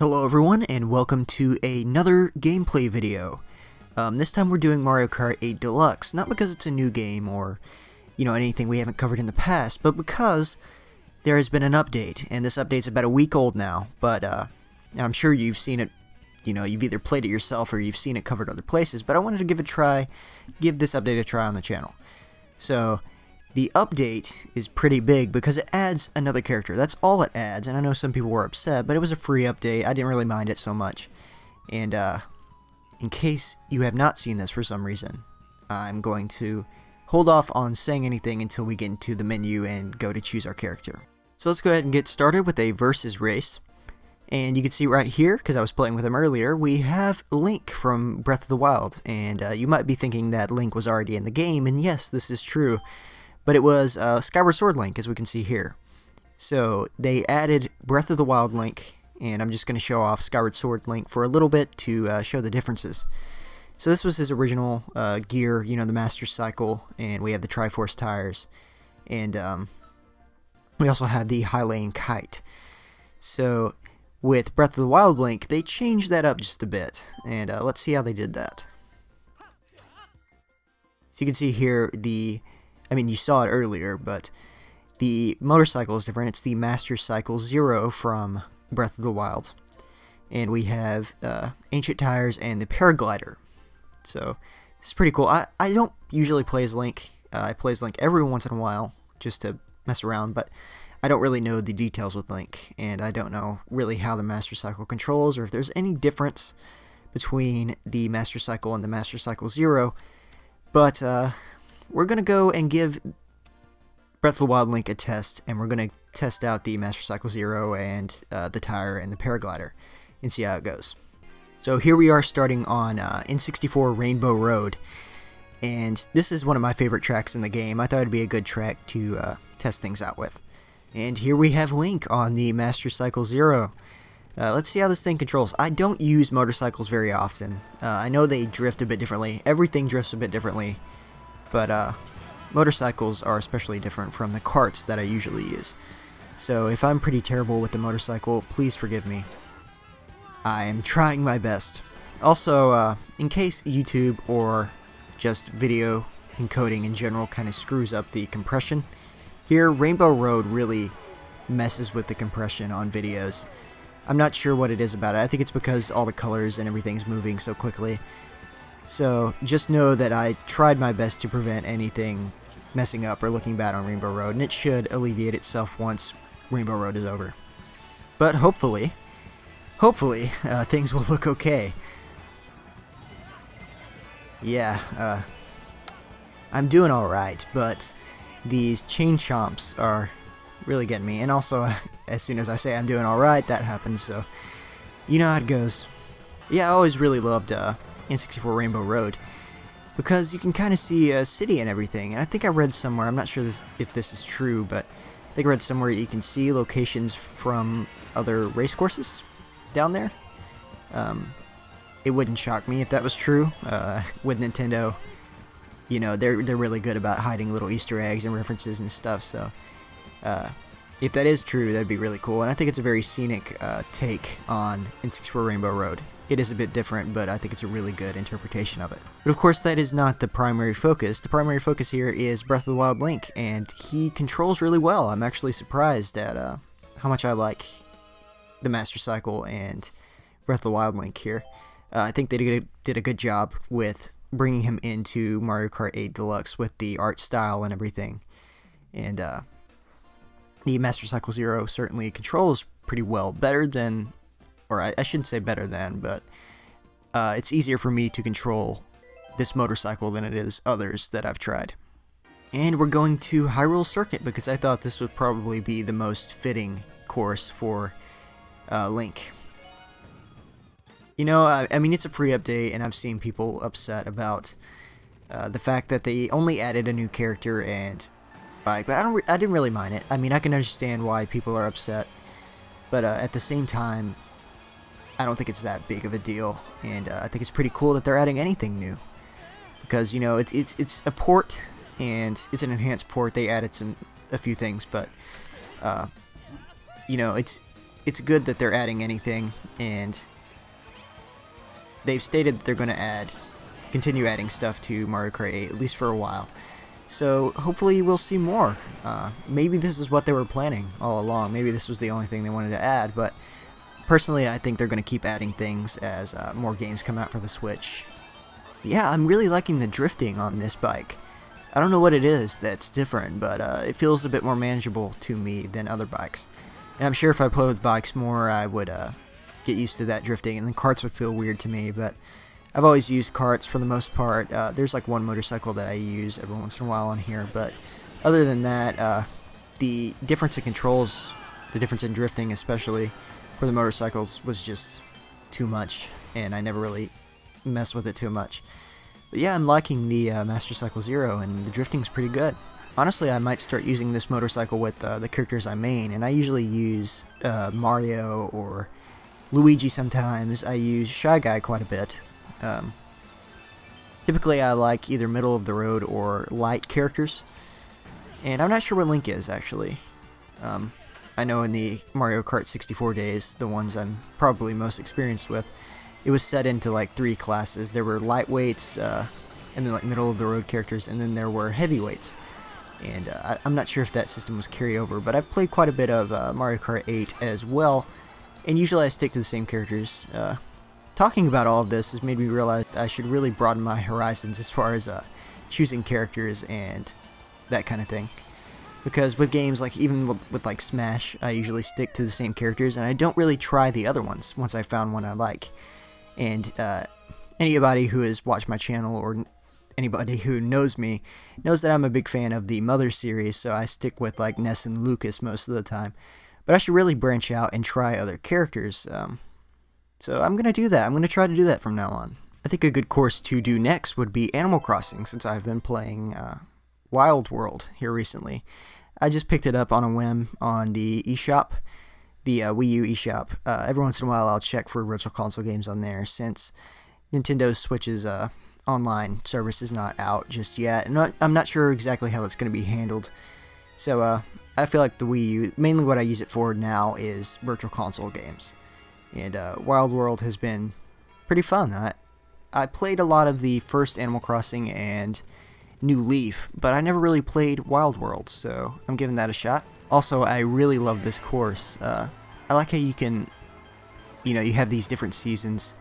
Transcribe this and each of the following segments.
Hello everyone, and welcome to another gameplay video. This time we're doing Mario Kart 8 Deluxe, not because it's a new game or, anything we haven't covered in the past, but because there has been an update, and this update's about a week old now, but I'm sure you've seen it, you've either played it yourself or you've seen it covered other places, but I wanted to give this update a try on the channel. So, the update is pretty big because it adds another character. That's all it adds, and I know some people were upset, but it was a free update. I didn't really mind it so much. And in case you have not seen this for some reason, I'm going to hold off on saying anything until we get into the menu and go to choose our character. So let's go ahead and get started with a versus race. And you can see right here, because I was playing with him earlier, we have Link from Breath of the Wild. And you might be thinking that Link was already in the game, and yes, this is true. But it was Skyward Sword Link, as we can see here. So they added Breath of the Wild Link, and I'm just going to show off Skyward Sword Link for a little bit to show the differences. So this was his original gear, the Master Cycle, and we have the Triforce tires. And we also had the Highlane Kite. So with Breath of the Wild Link, they changed that up just a bit, and let's see how they did that. So you can see here you saw it earlier, but the motorcycle is different. It's the Master Cycle Zero from Breath of the Wild. And we have Ancient Tires and the Paraglider. So, this is pretty cool. I don't usually play as Link. I play as Link every once in a while, just to mess around, but I don't really know the details with Link, and I don't know really how the Master Cycle controls, or if there's any difference between the Master Cycle and the Master Cycle Zero, but we're going to go and give Breath of the Wild Link a test, and we're going to test out the Master Cycle Zero and the tire and the Paraglider and see how it goes. So here we are starting on N64 Rainbow Road, and this is one of my favorite tracks in the game. I thought it'd be a good track to test things out with. And here we have Link on the Master Cycle Zero. Let's see how this thing controls. I don't use motorcycles very often. I know they drift a bit differently. Everything drifts a bit differently. But motorcycles are especially different from the karts that I usually use. So if I'm pretty terrible with the motorcycle, please forgive me. I am trying my best. Also, in case YouTube or just video encoding in general kind of screws up the compression, here Rainbow Road really messes with the compression on videos. I'm not sure what it is about it. I think it's because all the colors and everything's moving so quickly. So, just know that I tried my best to prevent anything messing up or looking bad on Rainbow Road, and it should alleviate itself once Rainbow Road is over. But hopefully, things will look okay. Yeah, I'm doing alright, but these chain chomps are really getting me. And also, as soon as I say I'm doing alright, that happens, so you know how it goes. Yeah, I always really loved N64 Rainbow Road, because you can kind of see a city and everything, and I think I read somewhere, I'm not sure if this is true, but I think I read somewhere you can see locations from other race courses down there. It wouldn't shock me if that was true. With Nintendo, they're really good about hiding little Easter eggs and references and stuff, so if that is true, that'd be really cool, and I think it's a very scenic take on N64 Rainbow Road. It is a bit different, but I think it's a really good interpretation of it. But of course, that is not the primary focus. The primary focus here is Breath of the Wild Link, and he controls really well. I'm actually surprised at how much I like the Master Cycle and Breath of the Wild Link here. I think they did a good job with bringing him into Mario Kart 8 Deluxe with the art style and everything. And the Master Cycle Zero certainly controls pretty well, better than... or I shouldn't say better than, but it's easier for me to control this motorcycle than it is others that I've tried. And we're going to Hyrule Circuit, because I thought this would probably be the most fitting course for Link. I mean, it's a free update, and I've seen people upset about the fact that they only added a new character and bike, but I didn't really mind it. I mean, I can understand why people are upset, but at the same time, I don't think it's that big of a deal, and I think it's pretty cool that they're adding anything new, because it's a port, and it's an enhanced port. They added a few things, but it's it's good that they're adding anything, and they've stated that they're going to continue adding stuff to Mario Kart 8, at least for a while. So hopefully we'll see more. Maybe this is what they were planning all along. Maybe this was the only thing they wanted to add, but personally I think they're going to keep adding things as more games come out for the Switch. Yeah, I'm really liking the drifting on this bike. I don't know what it is that's different, but it feels a bit more manageable to me than other bikes. And I'm sure if I play with bikes more, I would get used to that drifting, and then karts would feel weird to me, but I've always used karts for the most part. There's like one motorcycle that I use every once in a while on here, but other than that, the difference in controls, the difference in drifting especially for the motorcycles was just too much, and I never really messed with it too much. But yeah, I'm liking the Master Cycle Zero, and the drifting's pretty good. Honestly, I might start using this motorcycle with the characters I main, and I usually use Mario or Luigi sometimes. I use Shy Guy quite a bit. Typically I like either middle of the road or light characters, and I'm not sure what Link is actually. I know in the Mario Kart 64 days, the ones I'm probably most experienced with, it was set into like 3 classes. There were lightweights, and then like middle of the road characters, and then there were heavyweights. And I'm not sure if that system was carried over, but I've played quite a bit of Mario Kart 8 as well, and usually I stick to the same characters. Talking about all of this has made me realize I should really broaden my horizons as far as choosing characters and that kind of thing. Because with games like, even with like Smash, I usually stick to the same characters, and I don't really try the other ones once I found one I like. And anybody who has watched my channel, or anybody who knows me, knows that I'm a big fan of the Mother series, so I stick with like Ness and Lucas most of the time. But I should really branch out and try other characters. So I'm going to do that. I'm going to try to do that from now on. I think a good course to do next would be Animal Crossing, since I've been playing Wild World here recently. I just picked it up on a whim on the eShop, the Wii U eShop. Every once in a while I'll check for virtual console games on there, since Nintendo Switch's online service is not out just yet. And I'm not sure exactly how it's going to be handled. So I feel like the Wii U, mainly what I use it for now is virtual console games. And Wild World has been pretty fun. I played a lot of the first Animal Crossing and New Leaf, but I never really played Wild World, so I'm giving that a shot. Also, I really love this course. I like how you can, you have these different seasons,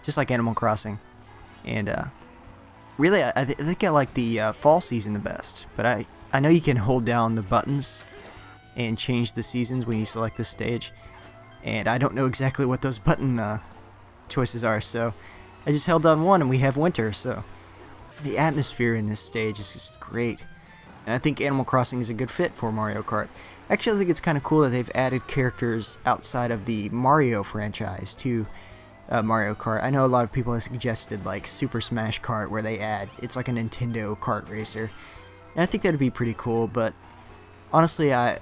just like Animal Crossing. And really, I think I like the fall season the best, but I know you can hold down the buttons and change the seasons when you select this stage. And I don't know exactly what those button choices are, so I just held down one and we have winter. So the atmosphere in this stage is just great, and I think Animal Crossing is a good fit for Mario Kart. Actually, I think it's kind of cool that they've added characters outside of the Mario franchise to Mario Kart. I know a lot of people have suggested like Super Smash Kart, where it's like a Nintendo kart racer, and I think that'd be pretty cool. But honestly, I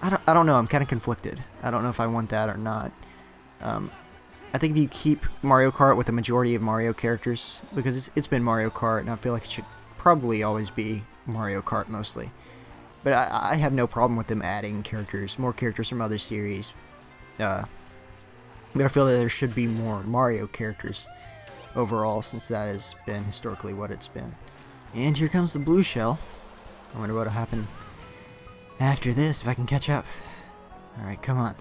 don't know. I'm kind of conflicted. I don't know if I want that or not. I think if you keep Mario Kart with the majority of Mario characters, because it's been Mario Kart, and I feel like it should probably always be Mario Kart mostly. But I have no problem with them adding more characters from other series. But I feel that there should be more Mario characters overall, since that has been historically what it's been. And here comes the blue shell. I wonder what'll happen after this, if I can catch up. Alright, come on.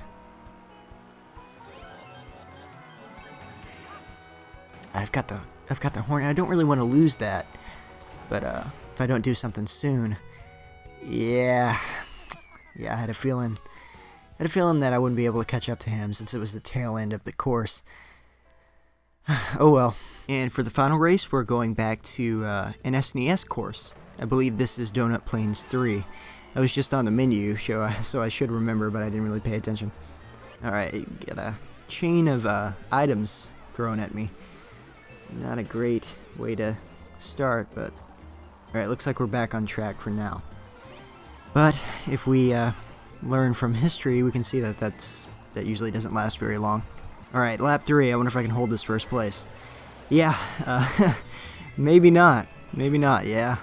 I've got the horn. I don't really want to lose that, but if I don't do something soon, yeah, I had a feeling that I wouldn't be able to catch up to him, since it was the tail end of the course. Oh well. And for the final race, we're going back to an SNES course. I believe this is Donut Plains 3. I was just on the menu, so I should remember, but I didn't really pay attention. Alright, get a chain of items thrown at me. Not a great way to start, but alright, looks like we're back on track for now. But if we learn from history, we can see that usually doesn't last very long. Alright, lap 3. I wonder if I can hold this first place. Yeah, maybe not. Maybe not, yeah.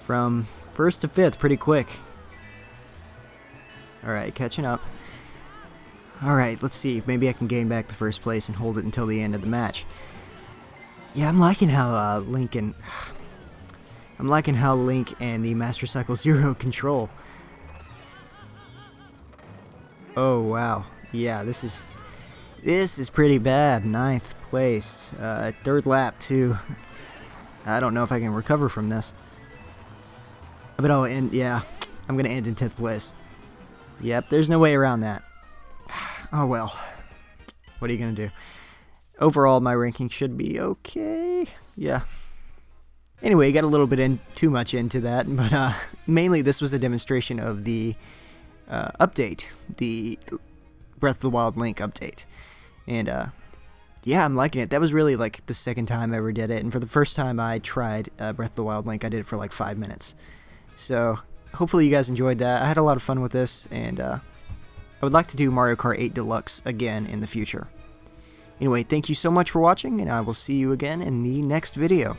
From first to fifth, pretty quick. Alright, catching up. Alright, let's see. Maybe I can gain back the first place and hold it until the end of the match. Yeah, I'm liking how Link and the Master Cycle Zero control. Oh wow, yeah, this is pretty bad. 9th place, 3rd lap too. I don't know if I can recover from this, but I'll end. Yeah, I'm gonna end in 10th place. Yep, there's no way around that. Oh well, what are you gonna do? Overall, my ranking should be okay. Yeah. Anyway, got a little bit too much into that, but mainly this was a demonstration of the update, the Breath of the Wild Link update, and yeah, I'm liking it. That was really like the second time I ever did it, and for the first time I tried Breath of the Wild Link, I did it for like 5 minutes. So hopefully you guys enjoyed that. I had a lot of fun with this, and I would like to do Mario Kart 8 Deluxe again in the future. Anyway, thank you so much for watching, and I will see you again in the next video.